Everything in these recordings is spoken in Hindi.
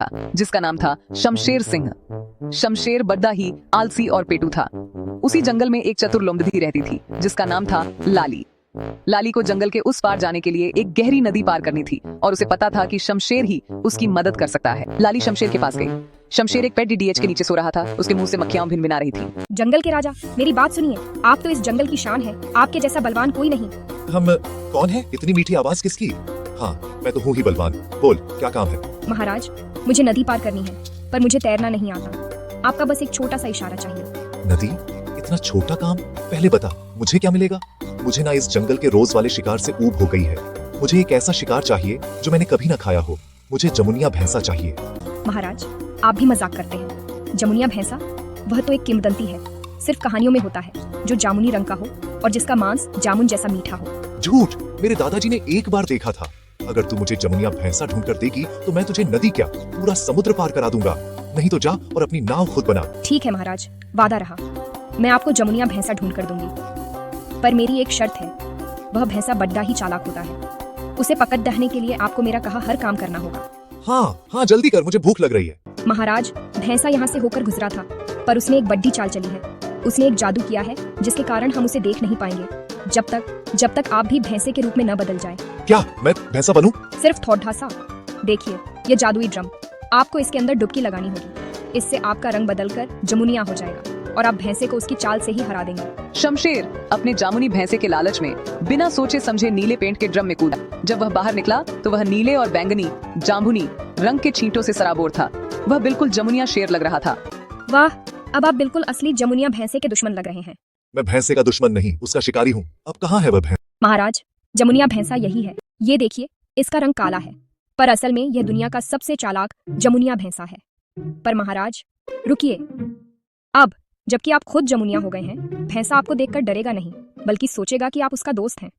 जिसका नाम था शमशेर सिंह। शमशेर बड्डा ही आलसी और पेटू था। उसी जंगल में एक चतुर लोमड़ी रहती थी जिसका नाम था लाली। लाली को जंगल के उस पार जाने के लिए एक गहरी नदी पार करनी थी और उसे पता था कि शमशेर ही उसकी मदद कर सकता है। लाली शमशेर के पास गई। शमशेर एक पेड़ डीडीएच के नीचे सो रहा था। उसके मुंह से मक्खियां भिनभिना रही थी। जंगल के राजा, मेरी बात सुनिए। आप तो इस जंगल की शान है। आपके जैसा बलवान कोई नहीं। हम कौन है? इतनी मीठी आवाज किसकी? हाँ, मैं तो हूँ ही बलवान। बोल, क्या काम है? महाराज, मुझे नदी पार करनी है, पर मुझे तैरना नहीं आता। आपका बस एक छोटा सा इशारा चाहिए। नदी? इतना छोटा काम? पहले बता, मुझे क्या मिलेगा? मुझे ना इस जंगल के रोज वाले शिकार से ऊब हो गई है। मुझे एक ऐसा शिकार चाहिए जो मैंने कभी ना खाया हो। मुझे जमुनिया भैंसा चाहिए। महाराज, आप भी मजाक करते हैं। जमुनिया भैंसा, वह तो एक किंवदंती है। सिर्फ कहानियों में होता है, जो जामुनी रंग का हो और जिसका मांस जामुन जैसा मीठा हो। झूठ! मेरे दादाजी ने एक बार देखा था। अगर तू मुझे जमुनिया भैंसा ढूंढ कर देगी तो मैं तुझे नदी क्या पूरा समुद्र पार करा दूंगा। नहीं तो जा और अपनी नाव खुद बना। ठीक है महाराज, वादा रहा। मैं आपको जमुनिया भैंसा ढूंढ कर दूंगी, पर मेरी एक शर्त है। वह भैंसा बड्डा ही चालाक होता है। उसे पकड़ दहने के लिए आपको मेरा कहा हर काम करना होगा। हाँ, जल्दी कर, मुझे भूख लग रही है। महाराज, भैंसा यहाँ से होकर गुजरा था, पर उसने एक बड्डी चाल चली है। उसने एक जादू किया है जिसके कारण हम उसे देख नहीं पाएंगे जब तक आप भी भैंसे के रूप में न बदल जाए। क्या मैं भैंसा बनूं? सिर्फ थोड़ा सा देखिए, ये जादुई ड्रम। आपको इसके अंदर डुबकी लगानी होगी। इससे आपका रंग बदलकर जमुनिया हो जाएगा और आप भैंसे को उसकी चाल से ही हरा देंगे। शमशेर अपने जामुनी भैंसे के लालच में बिना सोचे समझे नीले पेंट के ड्रम में कूदा। जब वह बाहर निकला तो वह नीले और बैंगनी जामुनी रंग के छींटों से सराबोर था। वह बिल्कुल जमुनिया शेर लग रहा था। वाह, अब आप बिल्कुल असली जमुनिया भैंसे के दुश्मन लग रहे हैं। मैं भैंसे का दुश्मन नहीं, उसका शिकारी हूँ। अब कहाँ है वह भैंस? महाराज, जमुनिया भैंसा यही है। ये देखिए, इसका रंग काला है, पर असल में यह दुनिया का सबसे चालाक जमुनिया भैंसा है। पर महाराज, रुकिए। अब जबकि आप खुद जमुनिया हो गए हैं, भैंसा आपको देखकर डरेगा नहीं, बल्कि सोचेगा कि आप उसका दोस्त हैं।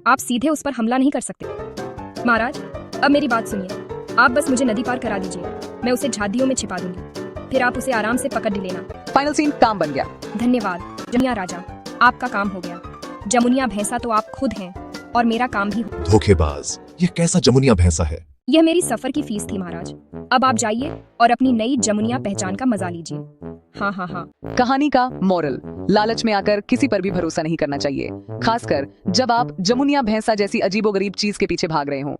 आप सीधे उस पर हमला नहीं कर सकते। महाराज, अब मेरी बात सुनिए। आप बस मुझे नदी पार करा दीजिए। मैं उसे झादियों में छिपा दूंगी, फिर आप उसे आराम से पकड़ लेना। फाइनल सीन काम बन गया। धन्यवाद जमुनिया राजा, आपका काम हो गया। जमुनिया भैंसा तो आप खुद हैं और मेरा काम भी। धोखेबाज! ये कैसा जमुनिया भैंसा है? यह मेरी सफर की फीस थी महाराज। अब आप जाइए और अपनी नई जमुनिया पहचान का मजा लीजिए। हाँ। कहानी का मोरल, लालच में आकर किसी पर भी भरोसा नहीं करना चाहिए, खासकर जब आप जमुनिया भैंसा जैसी अजीबोगरीब चीज के पीछे भाग रहे हों।